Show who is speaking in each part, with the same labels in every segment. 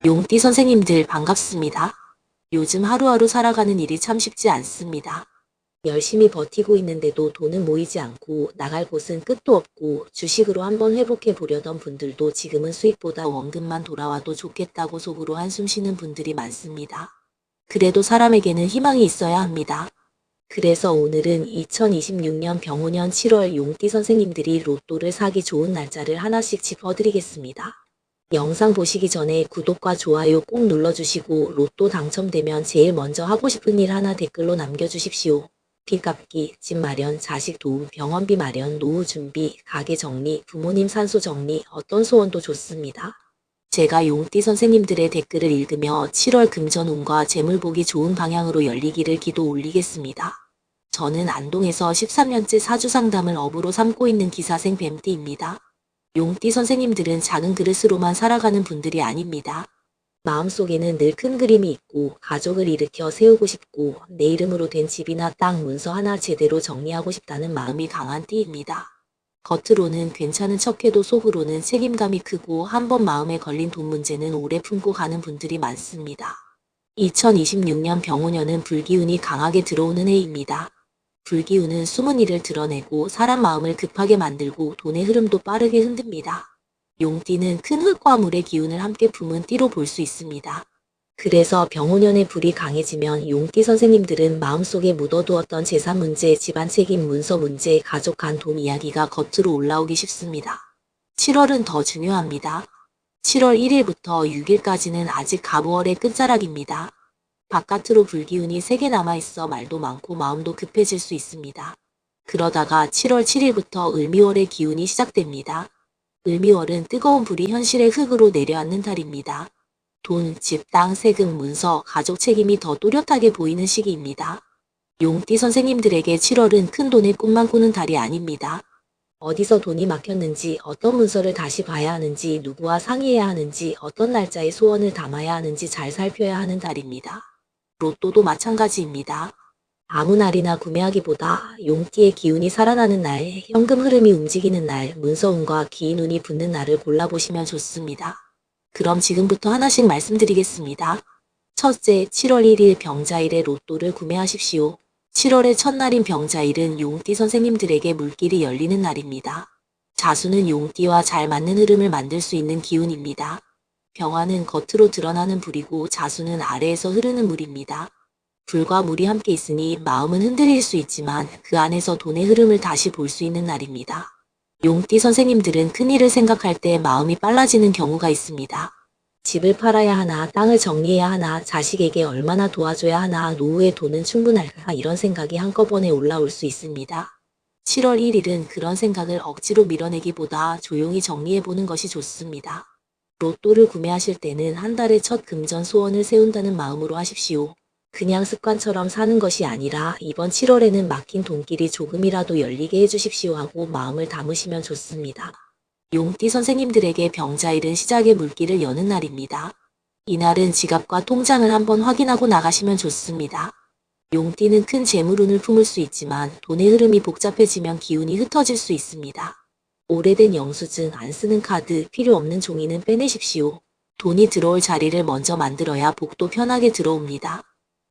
Speaker 1: 용띠 선생님들 반갑습니다. 요즘 하루하루 살아가는 일이 참 쉽지 않습니다. 열심히 버티고 있는데도 돈은 모이지 않고 나갈 곳은 끝도 없고 주식으로 한번 회복해 보려던 분들도 지금은 수익보다 원금만 돌아와도 좋겠다고 속으로 한숨 쉬는 분들이 많습니다. 그래도 사람에게는 희망이 있어야 합니다. 그래서 오늘은 2026년 병오년 7월 용띠 선생님들이 로또를 사기 좋은 날짜를 하나씩 짚어드리겠습니다. 영상 보시기 전에 구독과 좋아요 꼭 눌러주시고 로또 당첨되면 제일 먼저 하고 싶은 일 하나 댓글로 남겨주십시오. 빚 갚기, 집 마련, 자식 도움, 병원비 마련, 노후 준비, 가게 정리, 부모님 산소 정리, 어떤 소원도 좋습니다. 제가 용띠 선생님들의 댓글을 읽으며 7월 금전운과 재물 보기 좋은 방향으로 열리기를 기도 올리겠습니다. 저는 안동에서 13년째 사주 상담을 업으로 삼고 있는 기사생 뱀띠입니다. 용띠 선생님들은 작은 그릇으로만 살아가는 분들이 아닙니다. 마음속에는 늘 큰 그림이 있고 가족을 일으켜 세우고 싶고 내 이름으로 된 집이나 땅 문서 하나 제대로 정리하고 싶다는 마음이 강한 띠입니다. 겉으로는 괜찮은 척해도 속으로는 책임감이 크고 한번 마음에 걸린 돈 문제는 오래 품고 가는 분들이 많습니다. 2026년 병오년은 불기운이 강하게 들어오는 해입니다. 불기운은 숨은 일을 드러내고 사람 마음을 급하게 만들고 돈의 흐름도 빠르게 흔듭니다. 용띠는 큰 흙과 물의 기운을 함께 품은 띠로 볼 수 있습니다. 그래서 병오년의 불이 강해지면 용띠 선생님들은 마음속에 묻어두었던 재산 문제, 집안 책임, 문서 문제, 가족 간 돈 이야기가 겉으로 올라오기 쉽습니다. 7월은 더 중요합니다. 7월 1일부터 6일까지는 아직 가부월의 끝자락입니다. 바깥으로 불기운이 세게 남아있어 말도 많고 마음도 급해질 수 있습니다. 그러다가 7월 7일부터 을미월의 기운이 시작됩니다. 을미월은 뜨거운 불이 현실의 흙으로 내려앉는 달입니다. 돈, 집, 땅, 세금, 문서, 가족 책임이 더 또렷하게 보이는 시기입니다. 용띠 선생님들에게 7월은 큰 돈의 꿈만 꾸는 달이 아닙니다. 어디서 돈이 막혔는지, 어떤 문서를 다시 봐야 하는지, 누구와 상의해야 하는지, 어떤 날짜에 소원을 담아야 하는지 잘 살펴야 하는 달입니다. 로또도 마찬가지입니다. 아무 날이나 구매하기보다 용띠의 기운이 살아나는 날, 현금 흐름이 움직이는 날, 문서운과 긴 운이 붙는 날을 골라보시면 좋습니다. 그럼 지금부터 하나씩 말씀드리겠습니다. 첫째, 7월 1일 병자일에 로또를 구매하십시오. 7월의 첫날인 병자일은 용띠 선생님들에게 물길이 열리는 날입니다. 자수는 용띠와 잘 맞는 흐름을 만들 수 있는 기운입니다. 병화는 겉으로 드러나는 불이고 자수는 아래에서 흐르는 물입니다. 불과 물이 함께 있으니 마음은 흔들릴 수 있지만 그 안에서 돈의 흐름을 다시 볼 수 있는 날입니다. 용띠 선생님들은 큰일을 생각할 때 마음이 빨라지는 경우가 있습니다. 집을 팔아야 하나, 땅을 정리해야 하나, 자식에게 얼마나 도와줘야 하나, 노후에 돈은 충분할까 이런 생각이 한꺼번에 올라올 수 있습니다. 7월 1일은 그런 생각을 억지로 밀어내기보다 조용히 정리해보는 것이 좋습니다. 로또를 구매하실 때는 한 달의 첫 금전 소원을 세운다는 마음으로 하십시오. 그냥 습관처럼 사는 것이 아니라 이번 7월에는 막힌 돈길이 조금이라도 열리게 해주십시오 하고 마음을 담으시면 좋습니다. 용띠 선생님들에게 병자일은 시작의 물길을 여는 날입니다. 이날은 지갑과 통장을 한번 확인하고 나가시면 좋습니다. 용띠는 큰 재물운을 품을 수 있지만 돈의 흐름이 복잡해지면 기운이 흩어질 수 있습니다. 오래된 영수증, 안 쓰는 카드, 필요 없는 종이는 빼내십시오. 돈이 들어올 자리를 먼저 만들어야 복도 편하게 들어옵니다.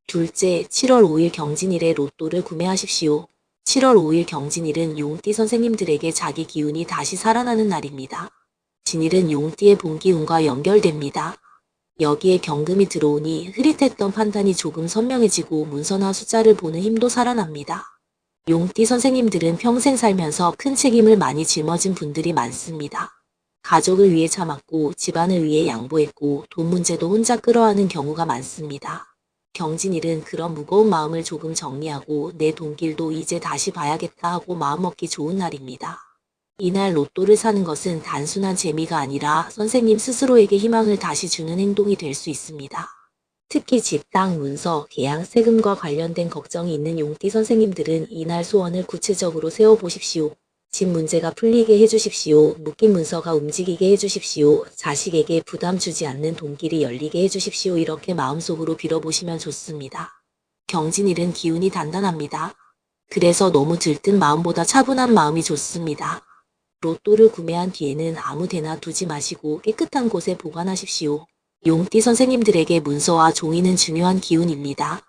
Speaker 1: 둘째, 7월 5일 경진일에 로또를 구매하십시오. 7월 5일 경진일은 용띠 선생님들에게 자기 기운이 다시 살아나는 날입니다. 진일은 용띠의 본기운과 연결됩니다. 여기에 경금이 들어오니 흐릿했던 판단이 조금 선명해지고 문서나 숫자를 보는 힘도 살아납니다. 용띠 선생님들은 평생 살면서 큰 책임을 많이 짊어진 분들이 많습니다. 가족을 위해 참았고 집안을 위해 양보했고 돈 문제도 혼자 끌어안은 경우가 많습니다. 경진일은 그런 무거운 마음을 조금 정리하고 내 돈길도 이제 다시 봐야겠다 하고 마음먹기 좋은 날입니다. 이날 로또를 사는 것은 단순한 재미가 아니라 선생님 스스로에게 희망을 다시 주는 행동이 될 수 있습니다. 특히 집, 땅, 문서, 계약, 세금과 관련된 걱정이 있는 용띠 선생님들은 이날 소원을 구체적으로 세워보십시오. 집 문제가 풀리게 해주십시오. 묶인 문서가 움직이게 해주십시오. 자식에게 부담 주지 않는 돈길이 열리게 해주십시오. 이렇게 마음속으로 빌어보시면 좋습니다. 경진일은 기운이 단단합니다. 그래서 너무 들뜬 마음보다 차분한 마음이 좋습니다. 로또를 구매한 뒤에는 아무 데나 두지 마시고 깨끗한 곳에 보관하십시오. 용띠 선생님들에게 문서와 종이는 중요한 기운입니다.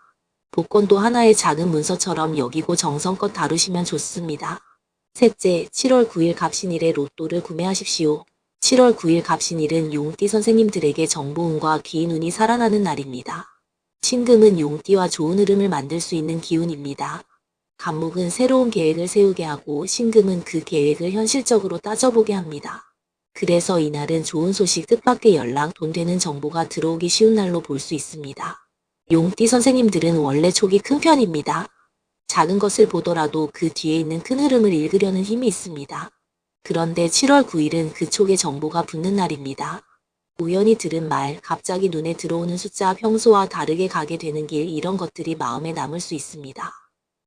Speaker 1: 복권도 하나의 작은 문서처럼 여기고 정성껏 다루시면 좋습니다. 셋째, 7월 9일 갑신일에 로또를 구매하십시오. 7월 9일 갑신일은 용띠 선생님들에게 정보운과 귀인 운이 살아나는 날입니다. 신금은 용띠와 좋은 흐름을 만들 수 있는 기운입니다. 간목은 새로운 계획을 세우게 하고 신금은 그 계획을 현실적으로 따져보게 합니다. 그래서 이날은 좋은 소식, 뜻밖의 연락, 돈 되는 정보가 들어오기 쉬운 날로 볼 수 있습니다. 용띠 선생님들은 원래 촉이 큰 편입니다. 작은 것을 보더라도 그 뒤에 있는 큰 흐름을 읽으려는 힘이 있습니다. 그런데 7월 9일은 그 촉에 정보가 붙는 날입니다. 우연히 들은 말, 갑자기 눈에 들어오는 숫자, 평소와 다르게 가게 되는 길, 이런 것들이 마음에 남을 수 있습니다.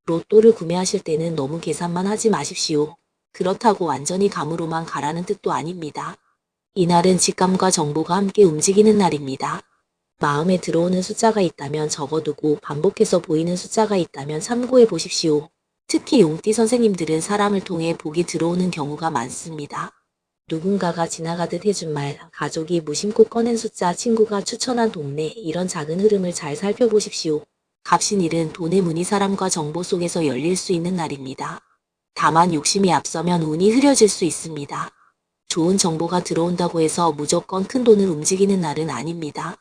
Speaker 1: 로또를 구매하실 때는 너무 계산만 하지 마십시오. 그렇다고 완전히 감으로만 가라는 뜻도 아닙니다. 이날은 직감과 정보가 함께 움직이는 날입니다. 마음에 들어오는 숫자가 있다면 적어두고 반복해서 보이는 숫자가 있다면 참고해 보십시오. 특히 용띠 선생님들은 사람을 통해 복이 들어오는 경우가 많습니다. 누군가가 지나가듯 해준 말, 가족이 무심코 꺼낸 숫자, 친구가 추천한 동네, 이런 작은 흐름을 잘 살펴보십시오. 갑신일은 돈의 문이 사람과 정보 속에서 열릴 수 있는 날입니다. 다만 욕심이 앞서면 운이 흐려질 수 있습니다. 좋은 정보가 들어온다고 해서 무조건 큰 돈을 움직이는 날은 아닙니다.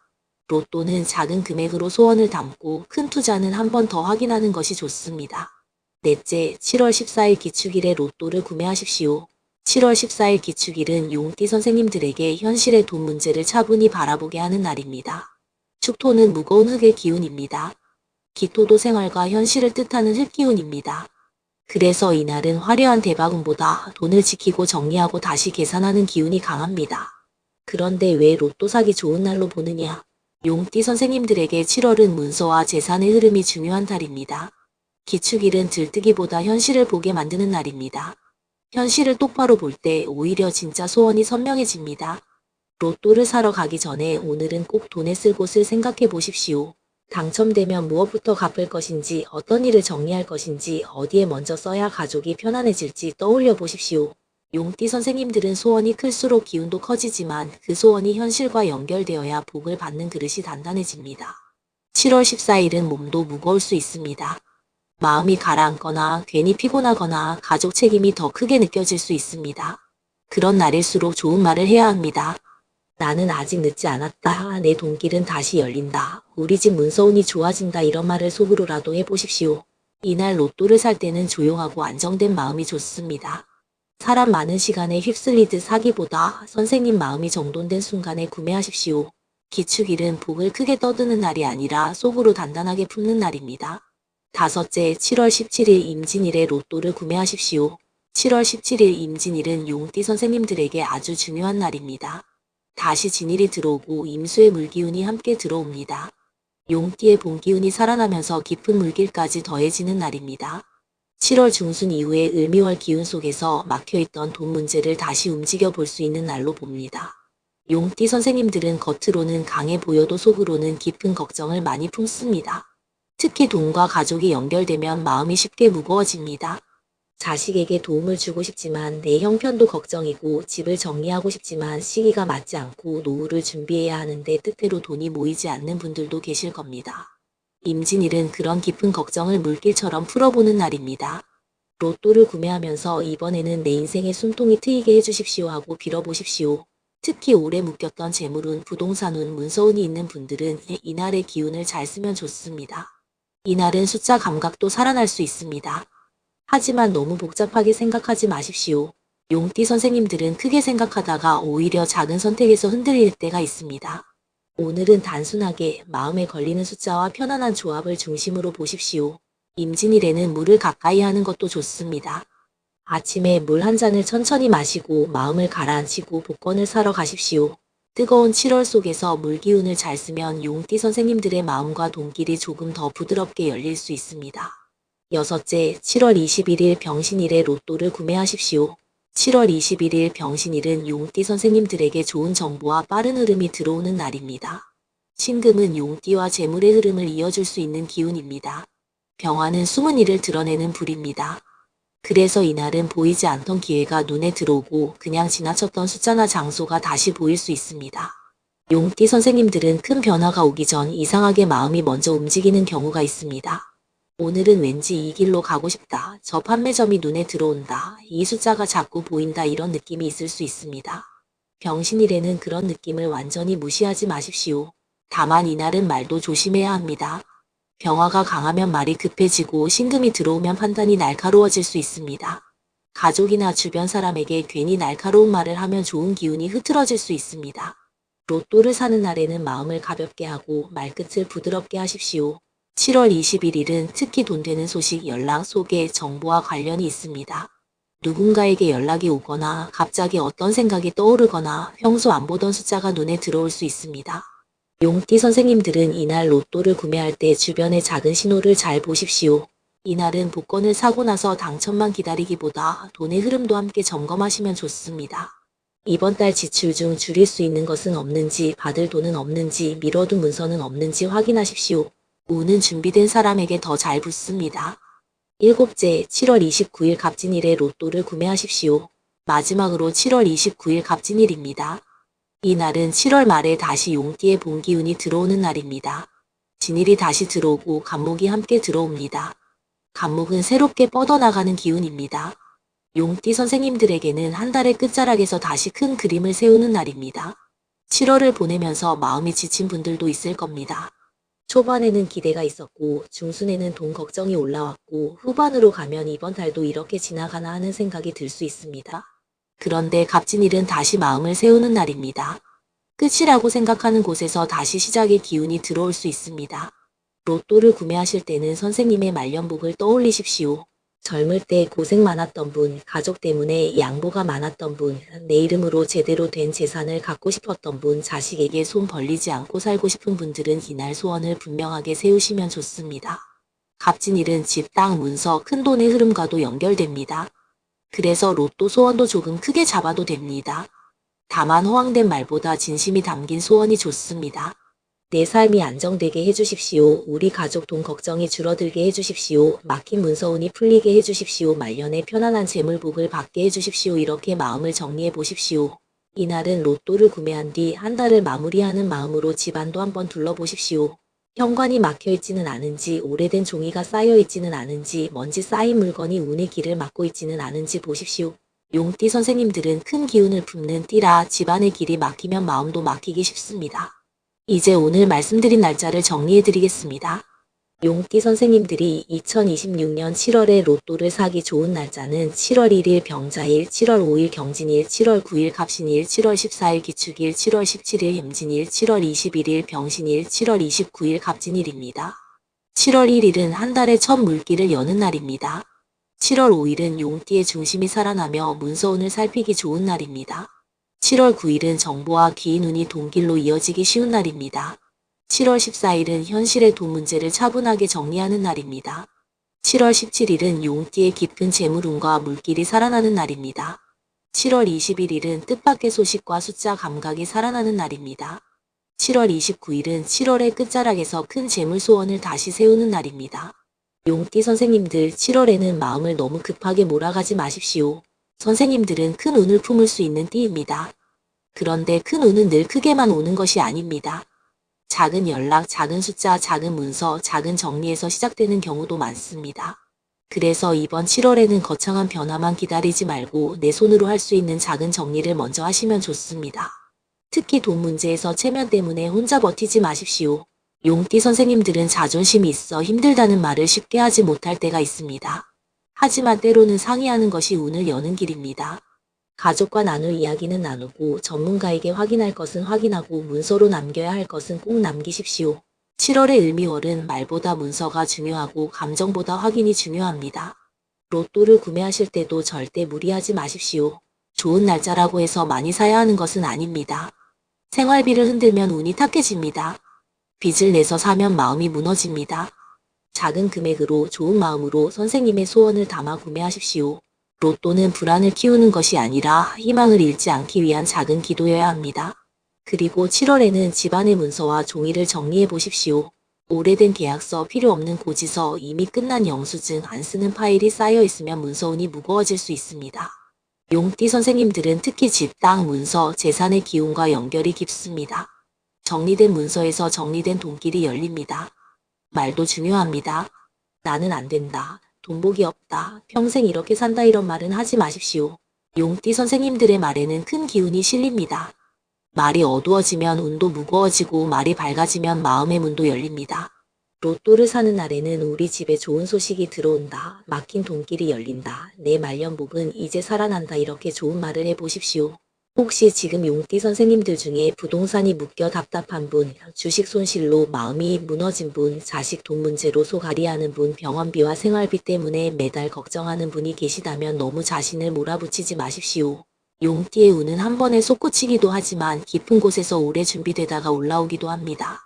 Speaker 1: 로또는 작은 금액으로 소원을 담고 큰 투자는 한 번 더 확인하는 것이 좋습니다. 넷째, 7월 14일 기축일에 로또를 구매하십시오. 7월 14일 기축일은 용띠 선생님들에게 현실의 돈 문제를 차분히 바라보게 하는 날입니다. 축토는 무거운 흙의 기운입니다. 기토도 생활과 현실을 뜻하는 흙기운입니다. 그래서 이날은 화려한 대박운보다 돈을 지키고 정리하고 다시 계산하는 기운이 강합니다. 그런데 왜 로또 사기 좋은 날로 보느냐? 용띠 선생님들에게 7월은 문서와 재산의 흐름이 중요한 달입니다. 기축일은 들뜨기보다 현실을 보게 만드는 날입니다. 현실을 똑바로 볼 때 오히려 진짜 소원이 선명해집니다. 로또를 사러 가기 전에 오늘은 꼭 돈에 쓸 곳을 생각해 보십시오. 당첨되면 무엇부터 갚을 것인지, 어떤 일을 정리할 것인지, 어디에 먼저 써야 가족이 편안해질지 떠올려 보십시오. 용띠 선생님들은 소원이 클수록 기운도 커지지만 그 소원이 현실과 연결되어야 복을 받는 그릇이 단단해집니다. 7월 14일은 몸도 무거울 수 있습니다. 마음이 가라앉거나 괜히 피곤하거나 가족 책임이 더 크게 느껴질 수 있습니다. 그런 날일수록 좋은 말을 해야 합니다. 나는 아직 늦지 않았다. 내 돈길은 다시 열린다. 우리 집 문서운이 좋아진다. 이런 말을 속으로라도 해보십시오. 이날 로또를 살 때는 조용하고 안정된 마음이 좋습니다. 사람 많은 시간에 휩쓸리듯 사기보다 선생님 마음이 정돈된 순간에 구매하십시오. 기축일은 복을 크게 떠드는 날이 아니라 속으로 단단하게 품는 날입니다. 다섯째, 7월 17일 임진일에 로또를 구매하십시오. 7월 17일 임진일은 용띠 선생님들에게 아주 중요한 날입니다. 다시 진일이 들어오고 임수의 물기운이 함께 들어옵니다. 용띠의 봄기운이 살아나면서 깊은 물길까지 더해지는 날입니다. 7월 중순 이후에 을미월 기운 속에서 막혀있던 돈 문제를 다시 움직여 볼 수 있는 날로 봅니다. 용띠 선생님들은 겉으로는 강해 보여도 속으로는 깊은 걱정을 많이 품습니다. 특히 돈과 가족이 연결되면 마음이 쉽게 무거워집니다. 자식에게 도움을 주고 싶지만 내 형편도 걱정이고 집을 정리하고 싶지만 시기가 맞지 않고 노후를 준비해야 하는데 뜻대로 돈이 모이지 않는 분들도 계실 겁니다. 임진일은 그런 깊은 걱정을 물길처럼 풀어보는 날입니다. 로또를 구매하면서 이번에는 내 인생의 숨통이 트이게 해주십시오 하고 빌어보십시오. 특히 오래 묶였던 재물운, 부동산운, 문서운이 있는 분들은 이날의 기운을 잘 쓰면 좋습니다. 이날은 숫자 감각도 살아날 수 있습니다. 하지만 너무 복잡하게 생각하지 마십시오. 용띠 선생님들은 크게 생각하다가 오히려 작은 선택에서 흔들릴 때가 있습니다. 오늘은 단순하게 마음에 걸리는 숫자와 편안한 조합을 중심으로 보십시오. 임진일에는 물을 가까이 하는 것도 좋습니다. 아침에 물 한 잔을 천천히 마시고 마음을 가라앉히고 복권을 사러 가십시오. 뜨거운 7월 속에서 물기운을 잘 쓰면 용띠 선생님들의 마음과 돈길이 조금 더 부드럽게 열릴 수 있습니다. 여섯째, 7월 21일 병신일에 로또를 구매하십시오. 7월 21일 병신일은 용띠 선생님들에게 좋은 정보와 빠른 흐름이 들어오는 날입니다. 신금은 용띠와 재물의 흐름을 이어줄 수 있는 기운입니다. 병화는 숨은 일을 드러내는 불입니다. 그래서 이날은 보이지 않던 기회가 눈에 들어오고 그냥 지나쳤던 숫자나 장소가 다시 보일 수 있습니다. 용띠 선생님들은 큰 변화가 오기 전 이상하게 마음이 먼저 움직이는 경우가 있습니다. 오늘은 왠지 이 길로 가고 싶다. 저 판매점이 눈에 들어온다. 이 숫자가 자꾸 보인다. 이런 느낌이 있을 수 있습니다. 병신일에는 그런 느낌을 완전히 무시하지 마십시오. 다만 이날은 말도 조심해야 합니다. 병화가 강하면 말이 급해지고 신금이 들어오면 판단이 날카로워질 수 있습니다. 가족이나 주변 사람에게 괜히 날카로운 말을 하면 좋은 기운이 흐트러질 수 있습니다. 로또를 사는 날에는 마음을 가볍게 하고 말끝을 부드럽게 하십시오. 7월 21일은 특히 돈 되는 소식, 연락, 소개, 정보와 관련이 있습니다. 누군가에게 연락이 오거나 갑자기 어떤 생각이 떠오르거나 평소 안 보던 숫자가 눈에 들어올 수 있습니다. 용띠 선생님들은 이날 로또를 구매할 때 주변의 작은 신호를 잘 보십시오. 이날은 복권을 사고 나서 당첨만 기다리기보다 돈의 흐름도 함께 점검하시면 좋습니다. 이번 달 지출 중 줄일 수 있는 것은 없는지, 받을 돈은 없는지, 미뤄둔 문서는 없는지 확인하십시오. 운은 준비된 사람에게 더 잘 붙습니다. 일곱째, 7월 29일 갑진일에 로또를 구매하십시오. 마지막으로 7월 29일 갑진일입니다. 이 날은 7월 말에 다시 용띠의 봄기운이 들어오는 날입니다. 진일이 다시 들어오고 간목이 함께 들어옵니다. 간목은 새롭게 뻗어나가는 기운입니다. 용띠 선생님들에게는 한 달의 끝자락에서 다시 큰 그림을 세우는 날입니다. 7월을 보내면서 마음이 지친 분들도 있을 겁니다. 초반에는 기대가 있었고 중순에는 돈 걱정이 올라왔고 후반으로 가면 이번 달도 이렇게 지나가나 하는 생각이 들 수 있습니다. 그런데 갑진일은 다시 마음을 세우는 날입니다. 끝이라고 생각하는 곳에서 다시 시작의 기운이 들어올 수 있습니다. 로또를 구매하실 때는 선생님의 말년복을 떠올리십시오. 젊을 때 고생 많았던 분, 가족 때문에 양보가 많았던 분, 내 이름으로 제대로 된 재산을 갖고 싶었던 분, 자식에게 손 벌리지 않고 살고 싶은 분들은 이날 소원을 분명하게 세우시면 좋습니다. 갑진일은 집, 땅, 문서, 큰돈의 흐름과도 연결됩니다. 그래서 로또 소원도 조금 크게 잡아도 됩니다. 다만 허황된 말보다 진심이 담긴 소원이 좋습니다. 내 삶이 안정되게 해주십시오. 우리 가족 돈 걱정이 줄어들게 해주십시오. 막힌 문서운이 풀리게 해주십시오. 말년에 편안한 재물복을 받게 해주십시오. 이렇게 마음을 정리해 보십시오. 이날은 로또를 구매한 뒤 한 달을 마무리하는 마음으로 집안도 한번 둘러보십시오. 현관이 막혀있지는 않은지, 오래된 종이가 쌓여있지는 않은지, 먼지 쌓인 물건이 운의 길을 막고 있지는 않은지 보십시오. 용띠 선생님들은 큰 기운을 품는 띠라 집안의 길이 막히면 마음도 막히기 쉽습니다. 이제 오늘 말씀드린 날짜를 정리해드리겠습니다. 용띠 선생님들이 2026년 7월에 로또를 사기 좋은 날짜는 7월 1일 병자일, 7월 5일 경진일, 7월 9일 갑신일, 7월 14일 기축일, 7월 17일 임진일, 7월 21일 병신일, 7월 29일 갑진일입니다. 7월 1일은 한 달의 첫 물길을 여는 날입니다. 7월 5일은 용띠의 중심이 살아나며 문서운을 살피기 좋은 날입니다. 7월 9일은 정보와 긴 운이 돈길로 이어지기 쉬운 날입니다. 7월 14일은 현실의 돈 문제를 차분하게 정리하는 날입니다. 7월 17일은 용띠의 깊은 재물운과 물길이 살아나는 날입니다. 7월 21일은 뜻밖의 소식과 숫자 감각이 살아나는 날입니다. 7월 29일은 7월의 끝자락에서 큰 재물 소원을 다시 세우는 날입니다. 용띠 선생님들 7월에는 마음을 너무 급하게 몰아가지 마십시오. 선생님들은 큰 운을 품을 수 있는 띠입니다. 그런데 큰 운은 늘 크게만 오는 것이 아닙니다. 작은 연락, 작은 숫자, 작은 문서, 작은 정리에서 시작되는 경우도 많습니다. 그래서 이번 7월에는 거창한 변화만 기다리지 말고 내 손으로 할 수 있는 작은 정리를 먼저 하시면 좋습니다. 특히 돈 문제에서 체면 때문에 혼자 버티지 마십시오. 용띠 선생님들은 자존심이 있어 힘들다는 말을 쉽게 하지 못할 때가 있습니다. 하지만 때로는 상의하는 것이 운을 여는 길입니다. 가족과 나눌 이야기는 나누고 전문가에게 확인할 것은 확인하고 문서로 남겨야 할 것은 꼭 남기십시오. 7월의 을미월은 말보다 문서가 중요하고 감정보다 확인이 중요합니다. 로또를 구매하실 때도 절대 무리하지 마십시오. 좋은 날짜라고 해서 많이 사야 하는 것은 아닙니다. 생활비를 흔들면 운이 탁해집니다. 빚을 내서 사면 마음이 무너집니다. 작은 금액으로 좋은 마음으로 선생님의 소원을 담아 구매하십시오. 로또는 불안을 키우는 것이 아니라 희망을 잃지 않기 위한 작은 기도여야 합니다. 그리고 7월에는 집안의 문서와 종이를 정리해 보십시오. 오래된 계약서, 필요 없는 고지서, 이미 끝난 영수증, 안 쓰는 파일이 쌓여 있으면 문서운이 무거워질 수 있습니다. 용띠 선생님들은 특히 집, 땅, 문서, 재산의 기운과 연결이 깊습니다. 정리된 문서에서 정리된 돈길이 열립니다. 말도 중요합니다. 나는 안 된다. 돈복이 없다. 평생 이렇게 산다 이런 말은 하지 마십시오. 용띠 선생님들의 말에는 큰 기운이 실립니다. 말이 어두워지면 운도 무거워지고 말이 밝아지면 마음의 문도 열립니다. 로또를 사는 날에는 우리 집에 좋은 소식이 들어온다. 막힌 돈길이 열린다. 내 말년복은 이제 살아난다. 이렇게 좋은 말을 해보십시오. 혹시 지금 용띠 선생님들 중에 부동산이 묶여 답답한 분, 주식 손실로 마음이 무너진 분, 자식 돈 문제로 속앓이하는 분, 병원비와 생활비 때문에 매달 걱정하는 분이 계시다면 너무 자신을 몰아붙이지 마십시오. 용띠의 운은 한 번에 솟구치기도 하지만 깊은 곳에서 오래 준비되다가 올라오기도 합니다.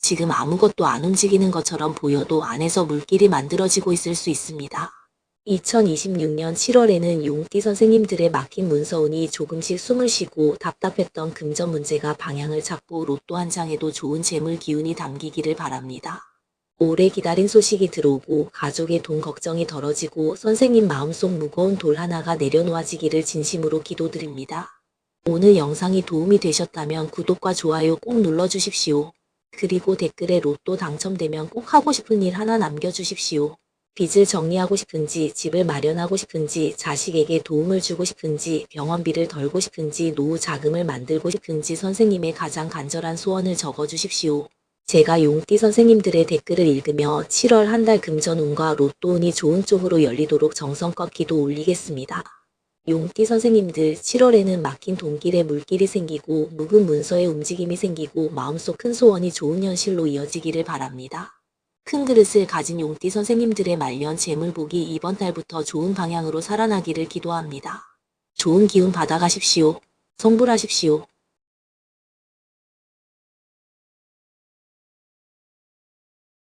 Speaker 1: 지금 아무것도 안 움직이는 것처럼 보여도 안에서 물길이 만들어지고 있을 수 있습니다. 2026년 7월에는 용띠 선생님들의 막힌 문서운이 조금씩 숨을 쉬고 답답했던 금전 문제가 방향을 찾고 로또 한 장에도 좋은 재물 기운이 담기기를 바랍니다. 오래 기다린 소식이 들어오고 가족의 돈 걱정이 덜어지고 선생님 마음속 무거운 돌 하나가 내려놓아지기를 진심으로 기도드립니다. 오늘 영상이 도움이 되셨다면 구독과 좋아요 꼭 눌러주십시오. 그리고 댓글에 로또 당첨되면 꼭 하고 싶은 일 하나 남겨주십시오. 빚을 정리하고 싶은지, 집을 마련하고 싶은지, 자식에게 도움을 주고 싶은지, 병원비를 덜고 싶은지, 노후 자금을 만들고 싶은지 선생님의 가장 간절한 소원을 적어주십시오. 제가 용띠 선생님들의 댓글을 읽으며 7월 한 달 금전운과 로또운이 좋은 쪽으로 열리도록 정성껏 기도 올리겠습니다. 용띠 선생님들 7월에는 막힌 돈길에 물길이 생기고 묵은 문서에 움직임이 생기고 마음속 큰 소원이 좋은 현실로 이어지기를 바랍니다. 큰 그릇을 가진 용띠 선생님들의 말년 재물복이 이번 달부터 좋은 방향으로 살아나기를 기도합니다. 좋은 기운 받아가십시오. 성불하십시오.